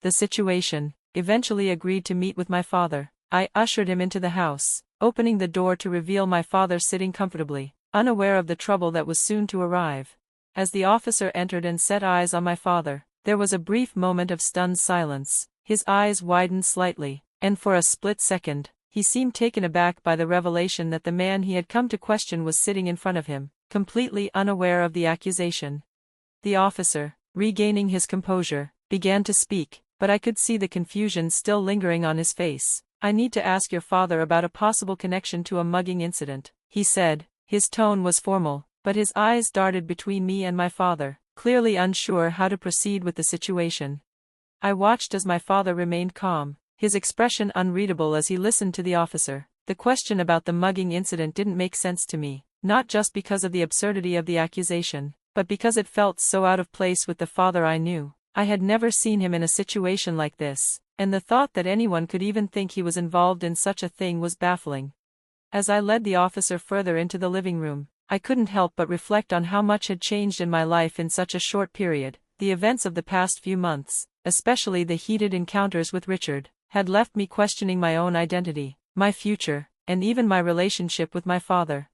the situation, eventually agreed to meet with my father. I ushered him into the house, opening the door to reveal my father sitting comfortably, unaware of the trouble that was soon to arrive. As the officer entered and set eyes on my father, there was a brief moment of stunned silence. His eyes widened slightly, and for a split second, he seemed taken aback by the revelation that the man he had come to question was sitting in front of him, completely unaware of the accusation. The officer, regaining his composure, began to speak, but I could see the confusion still lingering on his face. "I need to ask your father about a possible connection to a mugging incident," he said. His tone was formal, but his eyes darted between me and my father, clearly unsure how to proceed with the situation. I watched as my father remained calm, his expression unreadable as he listened to the officer. The question about the mugging incident didn't make sense to me, not just because of the absurdity of the accusation, but because it felt so out of place with the father I knew. I had never seen him in a situation like this, and the thought that anyone could even think he was involved in such a thing was baffling. As I led the officer further into the living room, I couldn't help but reflect on how much had changed in my life in such a short period. The events of the past few months, especially the heated encounters with Richard, had left me questioning my own identity, my future, and even my relationship with my father.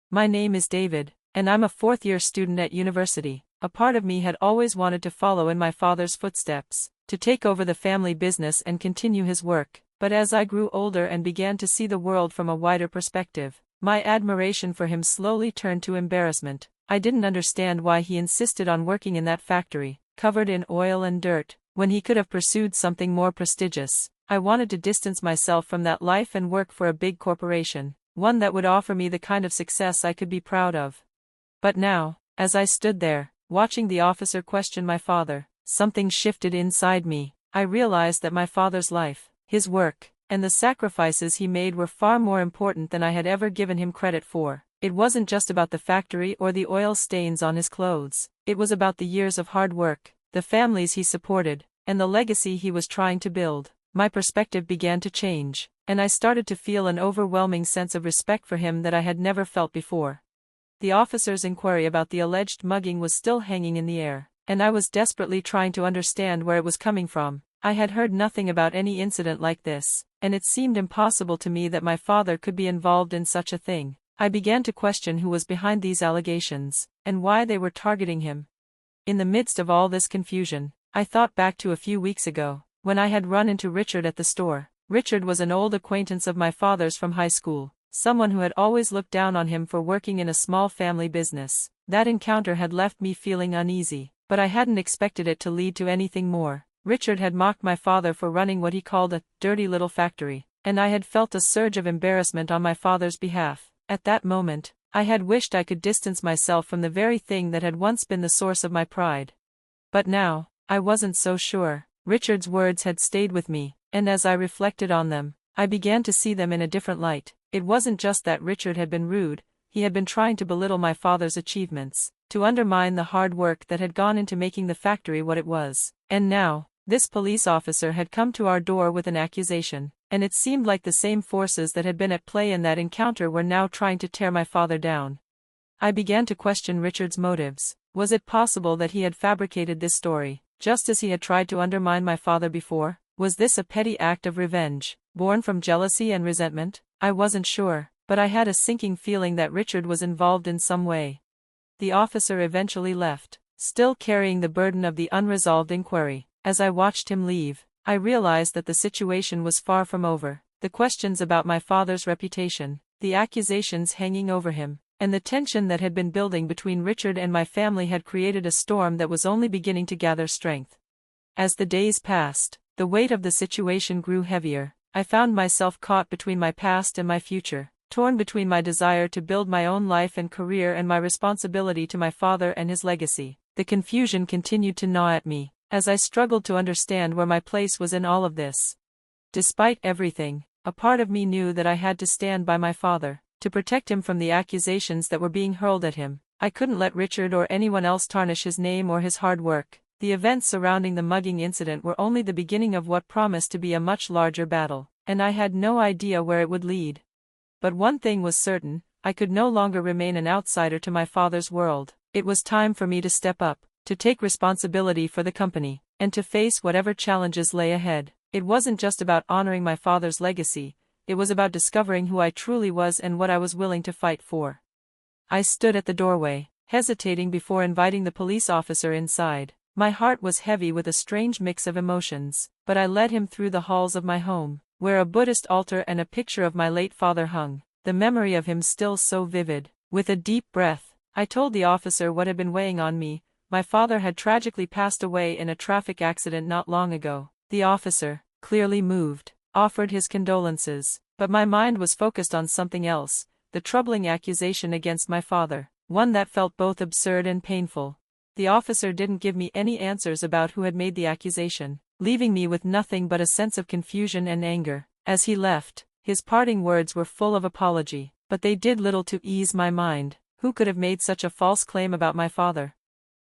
My name is David, and I'm a fourth-year student at university. A part of me had always wanted to follow in my father's footsteps, to take over the family business and continue his work, but as I grew older and began to see the world from a wider perspective, my admiration for him slowly turned to embarrassment. I didn't understand why he insisted on working in that factory, covered in oil and dirt, when he could have pursued something more prestigious. I wanted to distance myself from that life and work for a big corporation, one that would offer me the kind of success I could be proud of. But now, as I stood there, watching the officer question my father, something shifted inside me. I realized that my father's life, his work, and the sacrifices he made were far more important than I had ever given him credit for. It wasn't just about the factory or the oil stains on his clothes. It was about the years of hard work, the families he supported, and the legacy he was trying to build. My perspective began to change, and I started to feel an overwhelming sense of respect for him that I had never felt before. The officer's inquiry about the alleged mugging was still hanging in the air, and I was desperately trying to understand where it was coming from. I had heard nothing about any incident like this, and it seemed impossible to me that my father could be involved in such a thing. I began to question who was behind these allegations, and why they were targeting him. In the midst of all this confusion, I thought back to a few weeks ago, when I had run into Richard at the store. Richard was an old acquaintance of my father's from high school, someone who had always looked down on him for working in a small family business. That encounter had left me feeling uneasy, but I hadn't expected it to lead to anything more. Richard had mocked my father for running what he called a dirty little factory, and I had felt a surge of embarrassment on my father's behalf. At that moment, I had wished I could distance myself from the very thing that had once been the source of my pride. But now, I wasn't so sure. Richard's words had stayed with me, and as I reflected on them, I began to see them in a different light. It wasn't just that Richard had been rude, he had been trying to belittle my father's achievements, to undermine the hard work that had gone into making the factory what it was. And now, this police officer had come to our door with an accusation, and it seemed like the same forces that had been at play in that encounter were now trying to tear my father down. I began to question Richard's motives. Was it possible that he had fabricated this story, just as he had tried to undermine my father before? Was this a petty act of revenge, born from jealousy and resentment? I wasn't sure, but I had a sinking feeling that Richard was involved in some way. The officer eventually left, still carrying the burden of the unresolved inquiry. As I watched him leave, I realized that the situation was far from over. The questions about my father's reputation, the accusations hanging over him, and the tension that had been building between Richard and my family had created a storm that was only beginning to gather strength. As the days passed, the weight of the situation grew heavier. I found myself caught between my past and my future, torn between my desire to build my own life and career and my responsibility to my father and his legacy. The confusion continued to gnaw at me, as I struggled to understand where my place was in all of this. Despite everything, a part of me knew that I had to stand by my father, to protect him from the accusations that were being hurled at him. I couldn't let Richard or anyone else tarnish his name or his hard work. The events surrounding the mugging incident were only the beginning of what promised to be a much larger battle, and I had no idea where it would lead. But one thing was certain, I could no longer remain an outsider to my father's world. It was time for me to step up, to take responsibility for the company, and to face whatever challenges lay ahead. It wasn't just about honoring my father's legacy, it was about discovering who I truly was and what I was willing to fight for. I stood at the doorway, hesitating before inviting the police officer inside. My heart was heavy with a strange mix of emotions, but I led him through the halls of my home, where a Buddhist altar and a picture of my late father hung, the memory of him still so vivid. With a deep breath, I told the officer what had been weighing on me. My father had tragically passed away in a traffic accident not long ago. The officer, clearly moved, offered his condolences, but my mind was focused on something else, the troubling accusation against my father, one that felt both absurd and painful. The officer didn't give me any answers about who had made the accusation, leaving me with nothing but a sense of confusion and anger. As he left, his parting words were full of apology, but they did little to ease my mind. Who could have made such a false claim about my father?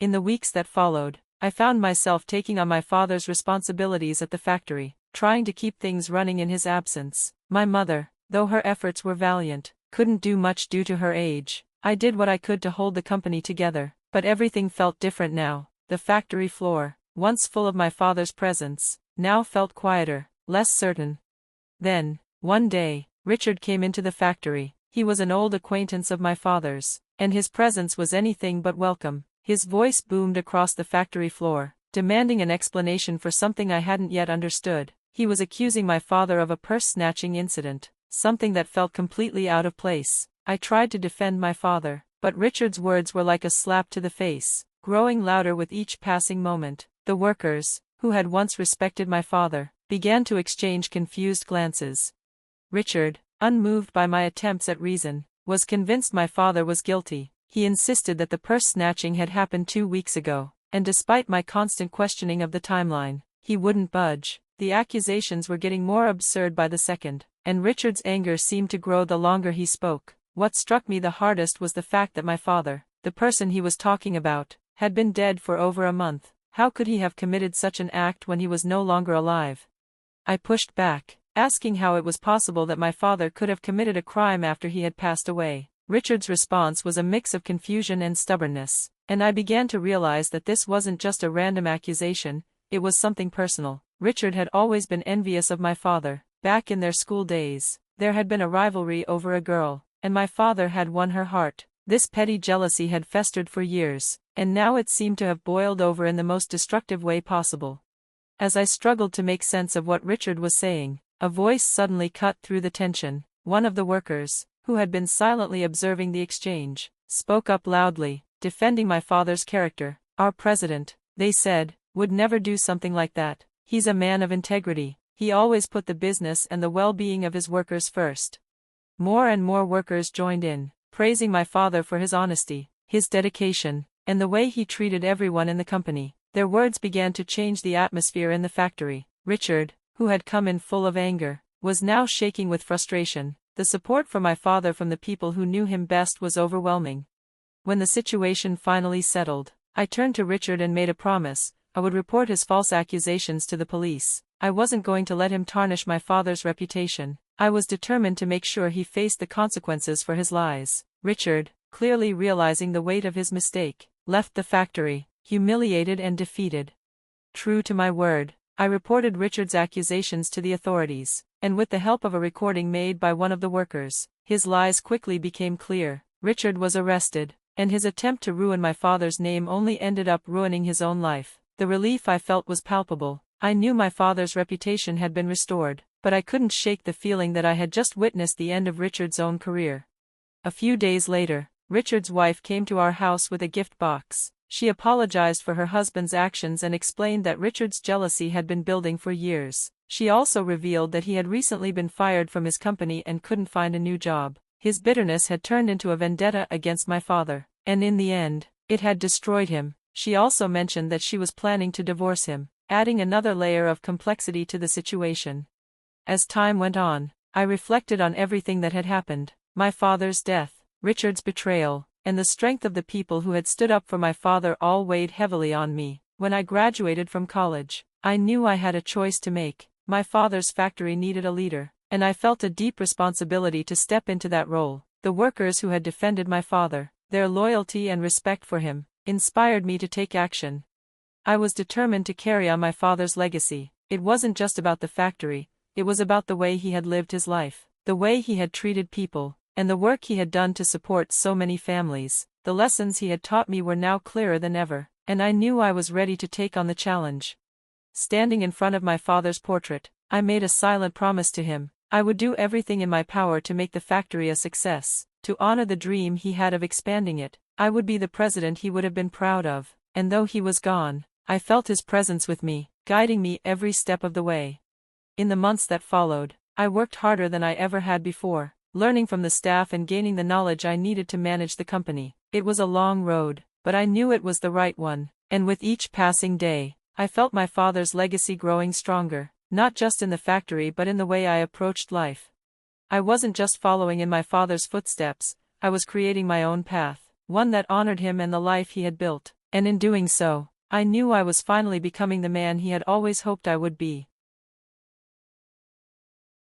In the weeks that followed, I found myself taking on my father's responsibilities at the factory, trying to keep things running in his absence. My mother, though her efforts were valiant, couldn't do much due to her age. I did what I could to hold the company together, but everything felt different now. The factory floor, once full of my father's presence, now felt quieter, less certain. Then, one day, Richard came into the factory. He was an old acquaintance of my father's, and his presence was anything but welcome. His voice boomed across the factory floor, demanding an explanation for something I hadn't yet understood. He was accusing my father of a purse-snatching incident, something that felt completely out of place. I tried to defend my father, but Richard's words were like a slap to the face, growing louder with each passing moment. The workers, who had once respected my father, began to exchange confused glances. Richard, unmoved by my attempts at reason, was convinced my father was guilty. He insisted that the purse snatching had happened 2 weeks ago, and despite my constant questioning of the timeline, he wouldn't budge. The accusations were getting more absurd by the second, and Richard's anger seemed to grow the longer he spoke. What struck me the hardest was the fact that my father, the person he was talking about, had been dead for over a month. How could he have committed such an act when he was no longer alive? I pushed back, asking how it was possible that my father could have committed a crime after he had passed away. Richard's response was a mix of confusion and stubbornness, and I began to realize that this wasn't just a random accusation, it was something personal. Richard had always been envious of my father. Back in their school days, there had been a rivalry over a girl, and my father had won her heart. This petty jealousy had festered for years, and now it seemed to have boiled over in the most destructive way possible. As I struggled to make sense of what Richard was saying, a voice suddenly cut through the tension. One of the workers, who had been silently observing the exchange, spoke up loudly, defending my father's character. "Our president," they said, "would never do something like that. He's a man of integrity. He always put the business and the well-being of his workers first." More and more workers joined in, praising my father for his honesty, his dedication, and the way he treated everyone in the company. Their words began to change the atmosphere in the factory. Richard, who had come in full of anger, was now shaking with frustration. The support for my father from the people who knew him best was overwhelming. When the situation finally settled, I turned to Richard and made a promise: I would report his false accusations to the police. I wasn't going to let him tarnish my father's reputation. I was determined to make sure he faced the consequences for his lies. Richard, clearly realizing the weight of his mistake, left the factory, humiliated and defeated. True to my word, I reported Richard's accusations to the authorities, and with the help of a recording made by one of the workers, his lies quickly became clear. Richard was arrested, and his attempt to ruin my father's name only ended up ruining his own life. The relief I felt was palpable. I knew my father's reputation had been restored, but I couldn't shake the feeling that I had just witnessed the end of Richard's own career. A few days later, Richard's wife came to our house with a gift box. She apologized for her husband's actions and explained that Richard's jealousy had been building for years. She also revealed that he had recently been fired from his company and couldn't find a new job. His bitterness had turned into a vendetta against my father, and in the end, it had destroyed him. She also mentioned that she was planning to divorce him, adding another layer of complexity to the situation. As time went on, I reflected on everything that had happened: my father's death, Richard's betrayal, and the strength of the people who had stood up for my father all weighed heavily on me. When I graduated from college, I knew I had a choice to make. My father's factory needed a leader, and I felt a deep responsibility to step into that role. The workers who had defended my father, their loyalty and respect for him, inspired me to take action. I was determined to carry on my father's legacy. It wasn't just about the factory, it was about the way he had lived his life, the way he had treated people, and the work he had done to support so many families. The lessons he had taught me were now clearer than ever, and I knew I was ready to take on the challenge. Standing in front of my father's portrait, I made a silent promise to him. I would do everything in my power to make the factory a success, to honor the dream he had of expanding it. I would be the president he would have been proud of, and though he was gone, I felt his presence with me, guiding me every step of the way. In the months that followed, I worked harder than I ever had before, learning from the staff and gaining the knowledge I needed to manage the company. It was a long road, but I knew it was the right one, and with each passing day, I felt my father's legacy growing stronger, not just in the factory but in the way I approached life. I wasn't just following in my father's footsteps, I was creating my own path, one that honored him and the life he had built, and in doing so, I knew I was finally becoming the man he had always hoped I would be.